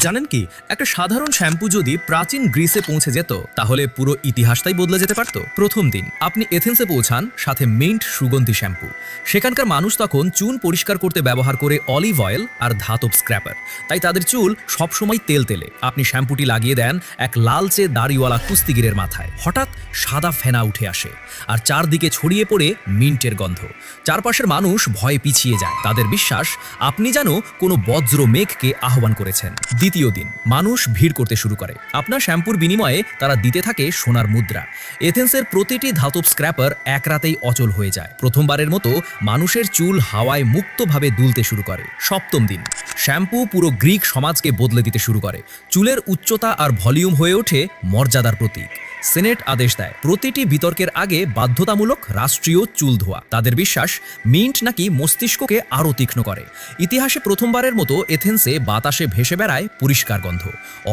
জানেন কি, একটা সাধারণ শ্যাম্পু যদি প্রাচীন গ্রিসে পৌঁছে যেত তাহলে পুরো ইতিহাসটাই বদলে যেতে পারত। প্রথম দিন আপনি এথেন্সে পৌঁছান সাথে মিন্ট সুগন্ধি শ্যাম্পু। সেখানকার মানুষ তখন চুন পরিষ্কার করতে ব্যবহার করে অলিভ অয়েল আর ধাতব স্ক্র্যাপার, তাই তাদের চুল সবসময় তেল তেলে। আপনি শ্যাম্পুটি লাগিয়ে দেন এক লালচে দাড়িওয়ালা কুস্তিগিরের মাথায়। হঠাৎ সাদা ফেনা উঠে আসে আর চারদিকে ছড়িয়ে পড়ে মিন্টের গন্ধ। চারপাশের মানুষ ভয়ে পিছিয়ে যায়, তাদের বিশ্বাস আপনি যেন কোনো বজ্র মেঘকে আহ্বান করেছেন। দ্বিতীয় দিন মানুষ ভিড় করতে শুরু করে। আপনার শ্যাম্পুর বিনিময়ে তারা দিতে থাকে সোনার মুদ্রা। এথেন্সের প্রতিটি ধাতব স্ক্র্যাপার এক রাতেই অচল হয়ে যায়। প্রথমবারের মতো মানুষের চুল হাওয়ায় মুক্তভাবে দুলতে শুরু করে। সপ্তম দিন শ্যাম্পু পুরো গ্রিক সমাজকে বদলে দিতে শুরু করে। চুলের উচ্চতা আর ভলিউম হয়ে ওঠে মর্যাদার প্রতীক। সেনেট আদেশ দেয় প্রতিটি বিতর্কের আগে বাধ্যতামূলক রাষ্ট্রীয় চুল ধোয়া। তাদের বিশ্বাস মিন্ট নাকি মস্তিষ্ককে আরও তীক্ষ্ণ করে। ইতিহাসে প্রথমবারের মতো এথেন্সে বাতাসে ভেসে বেড়ায় পরিষ্কার গন্ধ।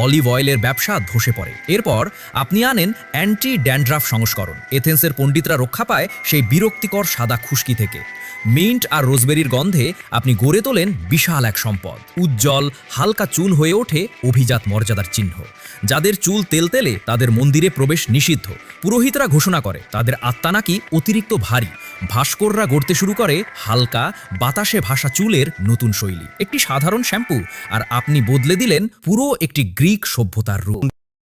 অলিভ অয়েলের ব্যবসা ধসে পড়ে। এরপর আপনি আনেন অ্যান্টি ড্যান্ড্রাফ সংস্করণ। এথেন্সের পণ্ডিতরা রক্ষা পায় সেই বিরক্তিকর সাদা খুশকি থেকে। মিন্ট আর রোজবেরির গন্ধে আপনি গড়ে তোলেন বিশাল এক সম্পদ। উজ্জ্বল হালকা চুল হয়ে ওঠে অভিজাত মর্যাদার চিহ্ন। যাদের চুল তেলতেলে তাদের মন্দিরে প্রবেশ নিষিদ্ধ। পুরোহিতরা ঘোষণা করে তাদের আত্মা নাকি অতিরিক্ত ভারী। ভাস্কররা গড়তে শুরু করে হালকা বাতাসে ভাসা চুলের নতুন শৈলী। একটি সাধারণ শ্যাম্পু আর আপনি বদলে দিলেন পুরো একটি গ্রিক সভ্যতার রূপ।